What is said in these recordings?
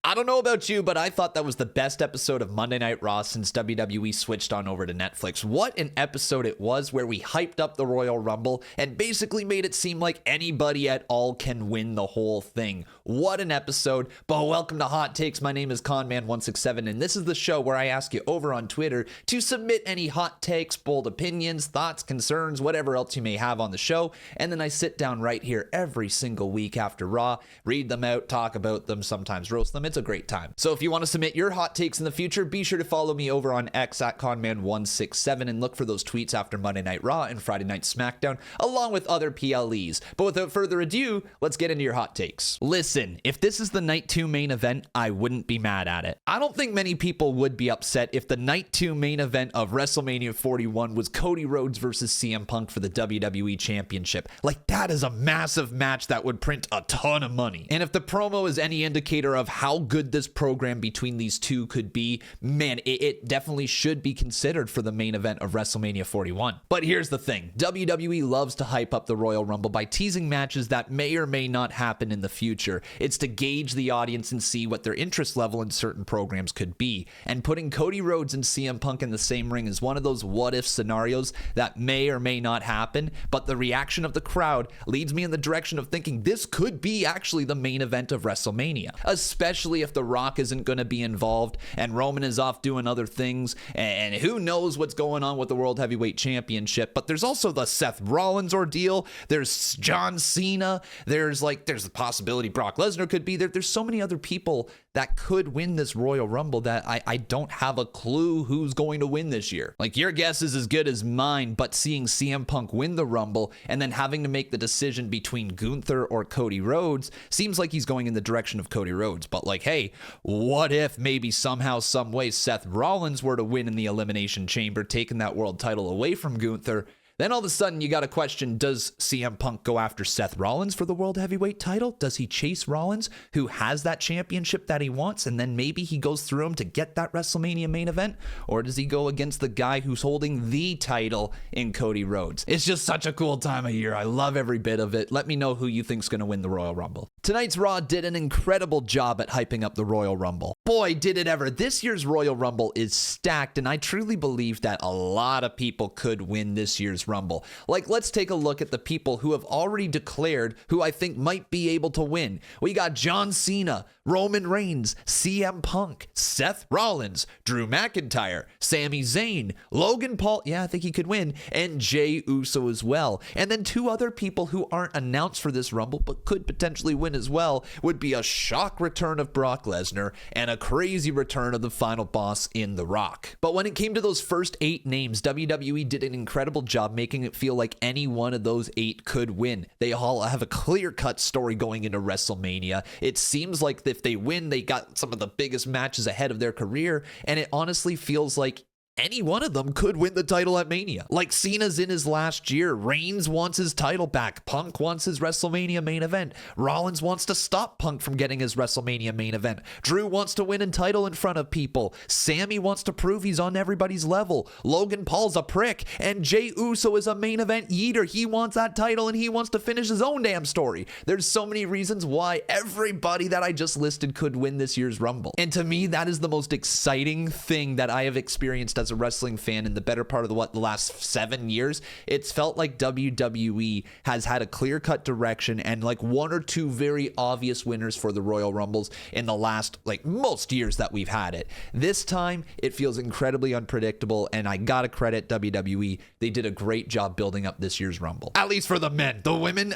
I don't know about you, but I thought that was the best episode of Monday Night Raw since WWE switched on over to Netflix. What an episode it was, where we hyped up the Royal Rumble and basically made it seem like anybody at all can win the whole thing. What an episode. But welcome to Hot Takes. My name is Conman167, and this is the show where I ask you over on Twitter to submit any hot takes, bold opinions, thoughts, concerns, whatever else you may have on the show, and then I sit down right here every single week after Raw, read them out, talk about them, sometimes roast them. It's a great time. So if you want to submit your hot takes in the future, be sure to follow me over on X at Conman167 and look for those tweets after Monday Night Raw and Friday Night Smackdown, along with other PLEs. But without further ado, let's get into your hot takes. Listen, if this is the Night 2 main event, I wouldn't be mad at it. I don't think many people would be upset if the Night 2 main event of WrestleMania 41 was Cody Rhodes versus CM Punk for the WWE Championship. Like, that is a massive match that would print a ton of money. And if the promo is any indicator of how good this program between these two could be, man, it definitely should be considered for the main event of WrestleMania 41. But here's the thing. WWE loves to hype up the Royal Rumble by teasing matches that may or may not happen in the future. It's to gauge the audience and see what their interest level in certain programs could be. And putting Cody Rhodes and CM Punk in the same ring is one of those what-if scenarios that may or may not happen, but the reaction of the crowd leads me in the direction of thinking this could be actually the main event of WrestleMania, especially if The Rock isn't going to be involved and Roman is off doing other things, and who knows what's going on with the World Heavyweight Championship. But there's also the Seth Rollins ordeal, there's John Cena, there's the possibility Brock Lesnar could be there. There's so many other people that could win this Royal Rumble that I don't have a clue who's going to win this year. Like, your guess is as good as mine, but seeing CM Punk win the Rumble and then having to make the decision between Gunther or Cody Rhodes seems like he's going in the direction of Cody Rhodes. But like, hey, what if maybe somehow, some way Seth Rollins were to win in the Elimination Chamber, taking that world title away from Gunther? Then all of a sudden, you got a question, does CM Punk go after Seth Rollins for the World Heavyweight title? Does he chase Rollins, who has that championship that he wants, and then maybe he goes through him to get that WrestleMania main event? Or does he go against the guy who's holding the title in Cody Rhodes? It's just such a cool time of year. I love every bit of it. Let me know who you think's going to win the Royal Rumble. Tonight's Raw did an incredible job at hyping up the Royal Rumble. Boy, did it ever. This year's Royal Rumble is stacked, and I truly believe that a lot of people could win this year's Rumble. Like, let's take a look at the people who have already declared who I think might be able to win. We got John Cena, Roman Reigns, CM Punk, Seth Rollins, Drew McIntyre, Sami Zayn, Logan Paul, yeah, I think he could win, and Jey Uso as well. And then two other people who aren't announced for this Rumble but could potentially win as well would be a shock return of Brock Lesnar and a crazy return of the final boss in The Rock. But when it came to those first 8 names, WWE did an incredible job making it feel like any one of those 8 could win. They all have a clear-cut story going into WrestleMania. It seems like if they win, they got some of the biggest matches ahead of their career, and it honestly feels like any one of them could win the title at Mania. Like, Cena's in his last year. Reigns wants his title back. Punk wants his WrestleMania main event. Rollins wants to stop Punk from getting his WrestleMania main event. Drew wants to win a title in front of people. Sami wants to prove he's on everybody's level. Logan Paul's a prick. And Jey Uso is a main event yeeter. He wants that title and he wants to finish his own damn story. There's so many reasons why everybody that I just listed could win this year's Rumble. And to me, that is the most exciting thing that I have experienced as a wrestling fan in the better part of the last 7 years. It's felt like WWE has had a clear-cut direction and like 1 or 2 very obvious winners for the Royal Rumbles in the last most years that we've had it. This time it feels incredibly unpredictable, and I gotta credit WWE. They did a great job building up this year's Rumble, at least for the men. The women,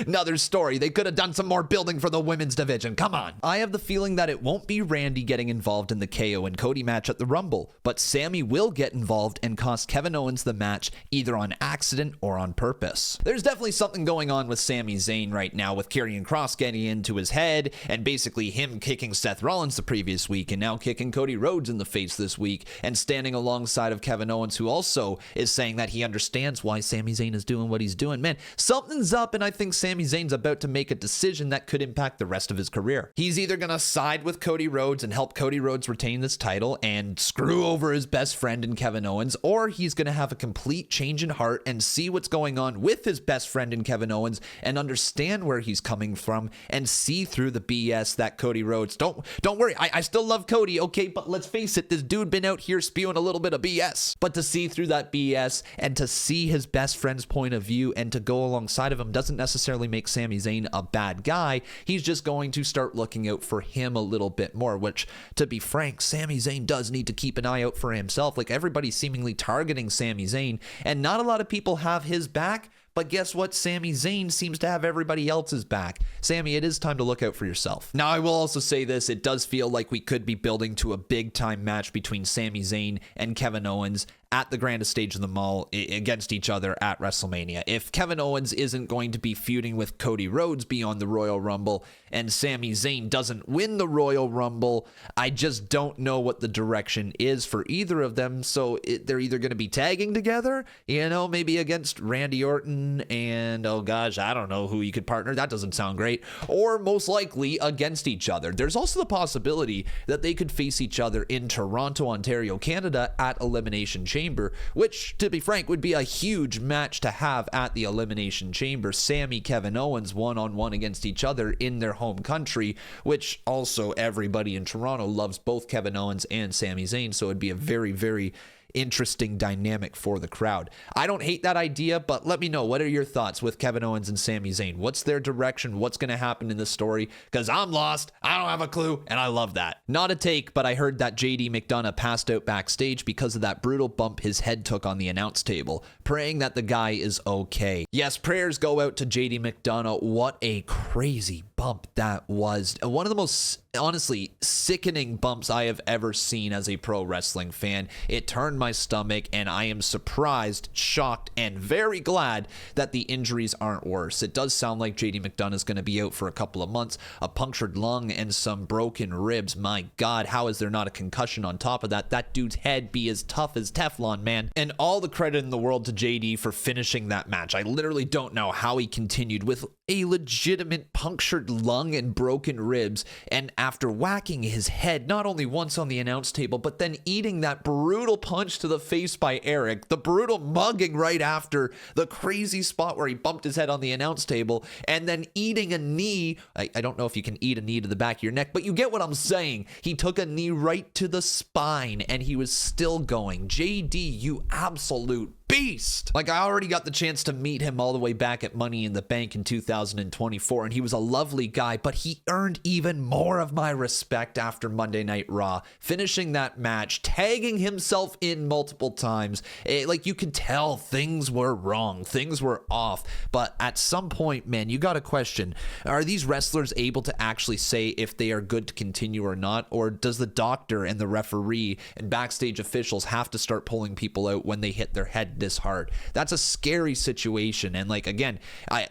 another story. They could have done some more building for the women's division. Come on. I have the feeling that it won't be Randy getting involved in the KO and Cody match at the Rumble, but Sami will get involved and cost Kevin Owens the match either on accident or on purpose. There's definitely something going on with Sami Zayn right now, with Karrion Kross getting into his head and basically him kicking Seth Rollins the previous week and now kicking Cody Rhodes in the face this week and standing alongside of Kevin Owens, who also is saying that he understands why Sami Zayn is doing what he's doing. Man, something's up, and I think Sami Zayn's about to make a decision that could impact the rest of his career. He's either going to side with Cody Rhodes and help Cody Rhodes retain this title and screw over over his best friend in Kevin Owens, or he's going to have a complete change in heart and see what's going on with his best friend in Kevin Owens and understand where he's coming from and see through the BS that Cody Rhodes. Don't worry, I still love Cody, okay, but let's face it, this dude been out here spewing a little bit of BS. But to see through that BS and to see his best friend's point of view and to go alongside of him doesn't necessarily make Sami Zayn a bad guy. He's just going to start looking out for him a little bit more, which, to be frank, Sami Zayn does need to keep an eye out for himself. Like, everybody's seemingly targeting Sami Zayn, and not a lot of people have his back. But guess what? Sami Zayn seems to have everybody else's back. Sami, it is time to look out for yourself. Now, I will also say this. It does feel like we could be building to a big-time match between Sami Zayn and Kevin Owens at the grandest stage of them all against each other at WrestleMania. If Kevin Owens isn't going to be feuding with Cody Rhodes beyond the Royal Rumble and Sami Zayn doesn't win the Royal Rumble, I just don't know what the direction is for either of them. So they're either going to be tagging together, maybe against Randy Orton and, oh gosh, I don't know who you could partner. That doesn't sound great. Or most likely against each other. There's also the possibility that they could face each other in Toronto, Ontario, Canada at Elimination Chamber, which, to be frank, would be a huge match to have at the Elimination Chamber. Sami, Kevin Owens one-on-one against each other in their home country, which also everybody in Toronto loves both Kevin Owens and Sami Zayn, so it'd be a very, very interesting dynamic for the crowd. I don't hate that idea, but let me know, what are your thoughts with Kevin Owens and Sami Zayn? What's their direction? What's going to happen in the story? Because I'm lost, I don't have a clue, and I love that. Not a take, but I heard that JD McDonough passed out backstage because of that brutal bump his head took on the announce table, praying that the guy is okay. Yes, prayers go out to JD McDonough. What a crazy bump that was. One of the most, honestly, sickening bumps I have ever seen as a pro wrestling fan. It turned my stomach, and I am surprised, shocked, and very glad that the injuries aren't worse. It does sound like JD McDonough is going to be out for a couple of months, a punctured lung and some broken ribs. My God, how is there not a concussion on top of that? That dude's head be as tough as Teflon, man. And all the credit in the world to JD for finishing that match. I literally don't know how he continued with a legitimate punctured lung and broken ribs, and after whacking his head not only once on the announce table, but then eating that brutal punch to the face by Eric, the brutal mugging right after, the crazy spot where he bumped his head on the announce table, and then eating a knee. I don't know if you can eat a knee to the back of your neck, but you get what I'm saying. He took a knee right to the spine, and he was still going. JD, you absolute beast. Like, I already got the chance to meet him all the way back at Money in the Bank in 2024, and he was a lovely guy, but he earned even more of my respect after Monday Night Raw, finishing that match, tagging himself in multiple times. Like, you could tell things were wrong, things were off, but at some point, man, you got to question, are these wrestlers able to actually say if they are good to continue or not, or does the doctor and the referee and backstage officials have to start pulling people out when they hit their head this hard? That's a scary situation, and like, again,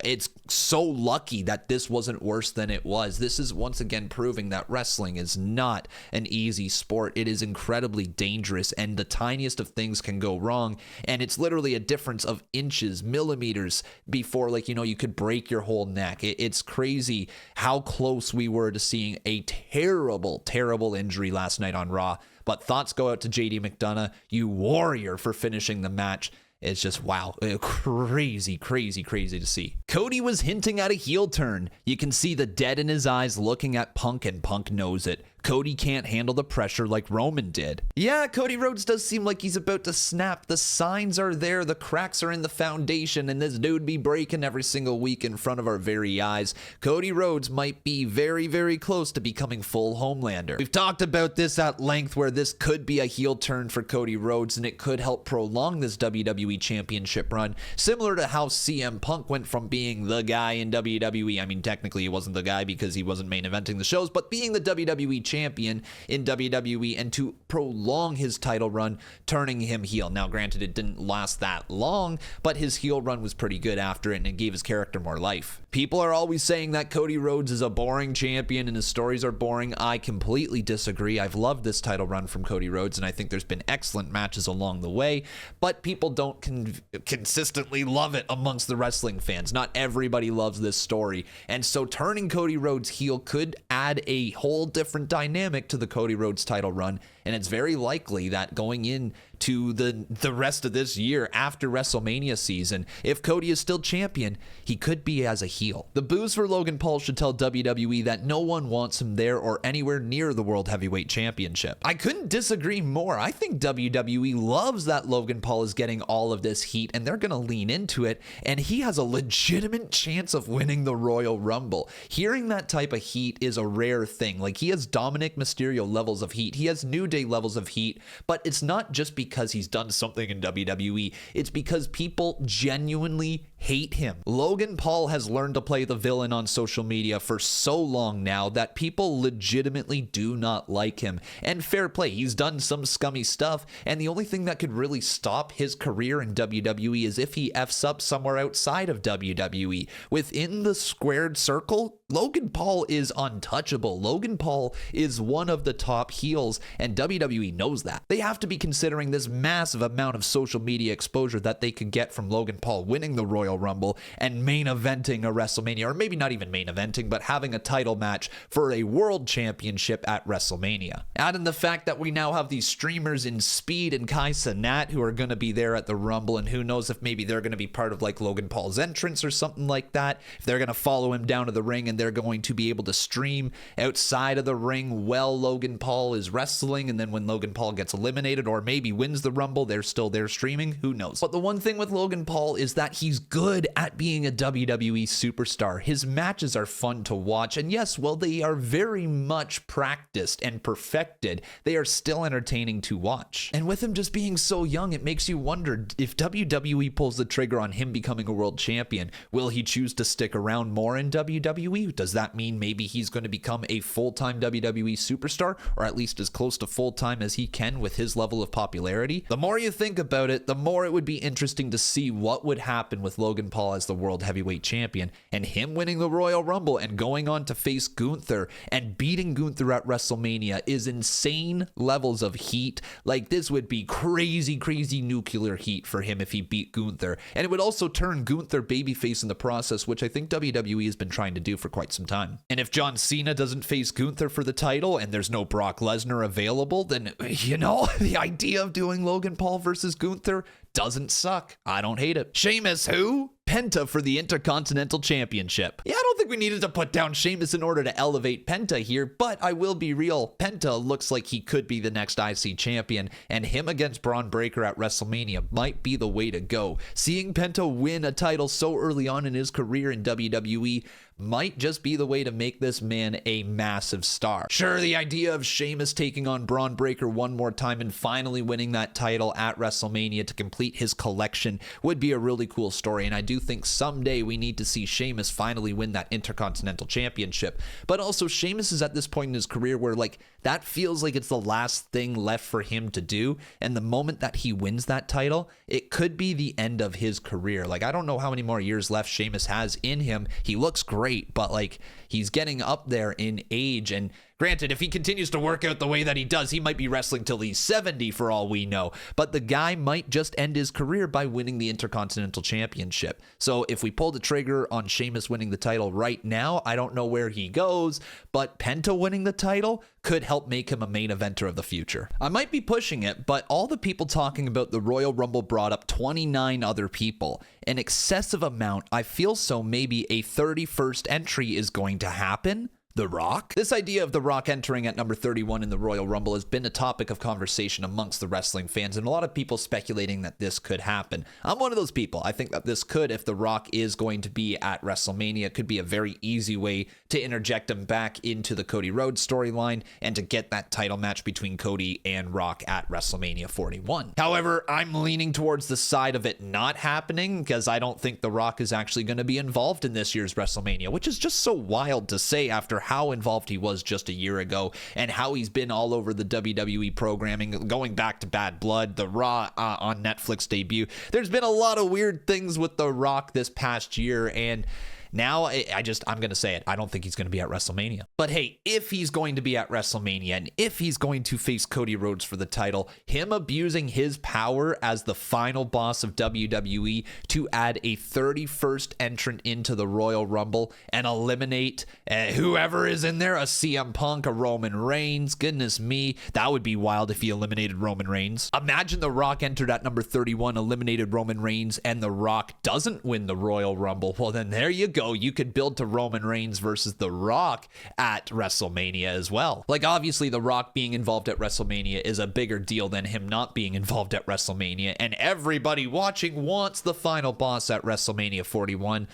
it's so lucky that this wasn't worse than it was. This is once again proving that wrestling is not an easy sport. It is incredibly dangerous, and the tiniest of things can go wrong, and it's literally a difference of inches, millimeters before, like, you could break your whole neck. It's crazy how close we were to seeing a terrible injury last night on Raw. But thoughts go out to JD McDonough, you warrior, for finishing the match. It's just, wow, crazy to see. Cody was hinting at a heel turn. You can see the dead in his eyes looking at Punk, and Punk knows it. Cody can't handle the pressure like Roman did. Yeah, Cody Rhodes does seem like he's about to snap. The signs are there, the cracks are in the foundation, and this dude be breaking every single week in front of our very eyes. Cody Rhodes might be very close to becoming full Homelander. We've talked about this at length, where this could be a heel turn for Cody Rhodes, and it could help prolong this WWE Championship run, similar to how CM Punk went from being the guy in WWE. I mean, technically he wasn't the guy because he wasn't main eventing the shows, but being the WWE champion in WWE, and to prolong his title run, turning him heel. Now, granted, it didn't last that long, but his heel run was pretty good after it, and it gave his character more life. People are always saying that Cody Rhodes is a boring champion and his stories are boring. I completely disagree. I've loved this title run from Cody Rhodes, and I think there's been excellent matches along the way, but people don't consistently love it amongst the wrestling fans. Not everybody loves this story. And so turning Cody Rhodes heel could add a whole different dynamic to the Cody Rhodes title run. And it's very likely that going into the rest of this year after WrestleMania season, if Cody is still champion, he could be as a heel. The boos for Logan Paul should tell WWE that no one wants him there or anywhere near the World Heavyweight Championship. I couldn't disagree more. I think WWE loves that Logan Paul is getting all of this heat, and they're going to lean into it, and he has a legitimate chance of winning the Royal Rumble. Hearing that type of heat is a rare thing. Like, he has Dominic Mysterio levels of heat. He has New Day levels of heat, but it's not just because he's done something in WWE. It's because people genuinely hate him. Logan Paul has learned to play the villain on social media for so long now that people legitimately do not like him. And fair play, he's done some scummy stuff, and the only thing that could really stop his career in WWE is if he F's up somewhere outside of WWE. Within the squared circle, Logan Paul is untouchable. Logan Paul is one of the top heels, and WWE knows that. They have to be considering this massive amount of social media exposure that they could get from Logan Paul winning the Royal Rumble and main eventing a WrestleMania, or maybe not even main eventing, but having a title match for a world championship at WrestleMania. Add in the fact that we now have these streamers in Speed and Kai Cenat who are going to be there at the Rumble, and who knows if maybe they're going to be part of like Logan Paul's entrance or something like that. If they're going to follow him down to the ring and they're going to be able to stream outside of the ring while Logan Paul is wrestling, and then when Logan Paul gets eliminated or maybe wins the Rumble, they're still there streaming. Who knows? But the one thing with Logan Paul is that he's good at being a WWE superstar. His matches are fun to watch, and yes, while they are very much practiced and perfected, they are still entertaining to watch. And with him just being so young, it makes you wonder, if WWE pulls the trigger on him becoming a world champion, will he choose to stick around more in WWE? Does that mean maybe he's going to become a full-time WWE superstar, or at least as close to full-time as he can with his level of popularity? The more you think about it, the more it would be interesting to see what would happen with Logan Paul as the World Heavyweight Champion, and him winning the Royal Rumble and going on to face Gunther and beating Gunther at WrestleMania is insane levels of heat. Like, this would be crazy nuclear heat for him if he beat Gunther, and it would also turn Gunther babyface in the process, which I think WWE has been trying to do for quite some time. And if John Cena doesn't face Gunther for the title and there's no Brock Lesnar available, then, you know, the idea of doing Logan Paul versus Gunther doesn't suck. I don't hate it. Sheamus who? Penta for the Intercontinental Championship. Yeah, I don't think we needed to put down Sheamus in order to elevate Penta here, but I will be real. Penta looks like he could be the next IC champion, and him against Braun Breaker at WrestleMania might be the way to go. Seeing Penta win a title so early on in his career in WWE might just be the way to make this man a massive star. Sure, the idea of Sheamus taking on Braun Breaker one more time and finally winning that title at WrestleMania to complete his collection would be a really cool story, and I do think someday we need to see Sheamus finally win that Intercontinental Championship. But also, Sheamus is at this point in his career where, like, that feels like it's the last thing left for him to do, and the moment that he wins that title, it could be the end of his career. Like, I don't know how many more years left Sheamus has in him. He looks great, but like, he's getting up there in age, and granted, if he continues to work out the way that he does, he might be wrestling till he's 70 for all we know, but the guy might just end his career by winning the Intercontinental Championship. So if we pull the trigger on Sheamus winning the title right now, I don't know where he goes, but Penta winning the title could help make him a main eventer of the future. I might be pushing it, but all the people talking about the Royal Rumble brought up 29 other people. An excessive amount. I feel so maybe a 31st entry is going to happen. The Rock? This idea of The Rock entering at number 31 in the Royal Rumble has been a topic of conversation amongst the wrestling fans, and a lot of people speculating that this could happen. I'm one of those people. I think that this could, if The Rock is going to be at WrestleMania, it could be a very easy way to interject him back into the Cody Rhodes storyline and to get that title match between Cody and Rock at WrestleMania 41. However, I'm leaning towards the side of it not happening because I don't think The Rock is actually going to be involved in this year's WrestleMania, which is just so wild to say after how involved he was just a year ago and how he's been all over the WWE programming, going back to Bad Blood, the Raw on Netflix debut. There's been a lot of weird things with The Rock this past year, and Now, I'm going to say it. I don't think he's going to be at WrestleMania. But hey, if he's going to be at WrestleMania and if he's going to face Cody Rhodes for the title, him abusing his power as the final boss of WWE to add a 31st entrant into the Royal Rumble and eliminate whoever is in there, a CM Punk, a Roman Reigns. Goodness me, that would be wild if he eliminated Roman Reigns. Imagine The Rock entered at number 31, eliminated Roman Reigns, and The Rock doesn't win the Royal Rumble. Well, then there you go. You could build to Roman Reigns versus The Rock at WrestleMania as well. Like, obviously, The Rock being involved at WrestleMania is a bigger deal than him not being involved at WrestleMania, and everybody watching wants the final boss at WrestleMania 41.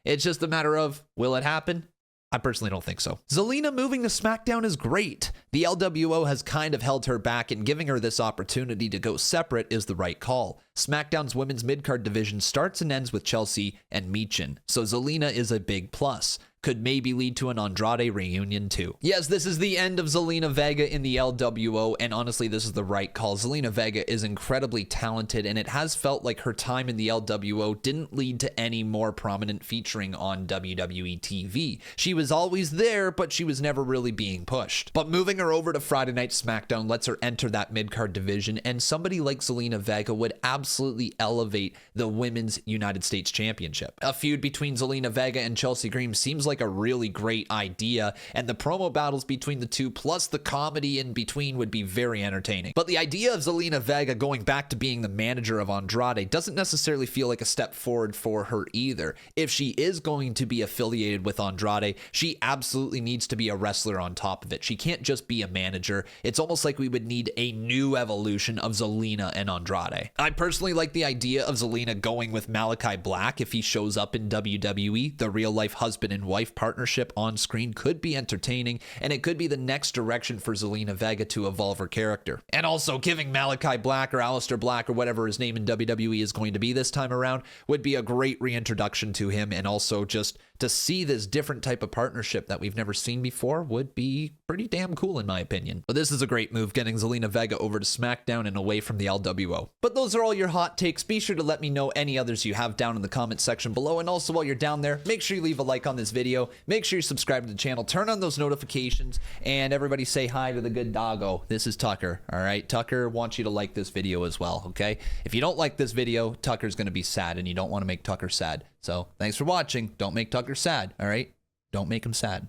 It's just a matter of, will it happen? I personally don't think so. Zelina moving to SmackDown is great. The LWO has kind of held her back, and giving her this opportunity to go separate is the right call. SmackDown's women's mid-card division starts and ends with Chelsea and Michin, so Zelina is a big plus. Could maybe lead to an Andrade reunion too. Yes, this is the end of Zelina Vega in the LWO, and honestly, this is the right call. Zelina Vega is incredibly talented, and it has felt like her time in the LWO didn't lead to any more prominent featuring on WWE TV. She was always there, but she was never really being pushed. But moving her over to Friday Night SmackDown lets her enter that mid-card division, and somebody like Zelina Vega would absolutely elevate the Women's United States Championship. A feud between Zelina Vega and Chelsea Green seems like a really great idea, and the promo battles between the two plus the comedy in between would be very entertaining. But the idea of Zelina Vega going back to being the manager of Andrade doesn't necessarily feel like a step forward for her either. If she is going to be affiliated with Andrade, she absolutely needs to be a wrestler on top of it. She can't just be a manager. It's almost like we would need a new evolution of Zelina and Andrade. I personally like the idea of Zelina going with Malachi Black if he shows up in WWE. The real life husband and wife partnership on screen could be entertaining, and it could be the next direction for Zelina Vega to evolve her character. And also, giving Malachi Black or Aleister Black or whatever his name in WWE is going to be this time around would be a great reintroduction to him, and also just to see this different type of partnership that we've never seen before would be pretty damn cool in my opinion. But this is a great move, getting Zelina Vega over to SmackDown and away from the LWO. But those are all your hot takes. Be sure to let me know any others you have down in the comment section below, and also while you're down there, make sure you leave a like on this video, make sure you subscribe to the channel, turn on those notifications, and everybody say hi to the good doggo. This is Tucker, all right? Tucker wants you to like this video as well, okay? If you don't like this video, Tucker's gonna be sad, and you don't want to make Tucker sad. So thanks for watching. Don't make Tucker sad, all right? Don't make him sad.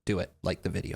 Do it. Like the video.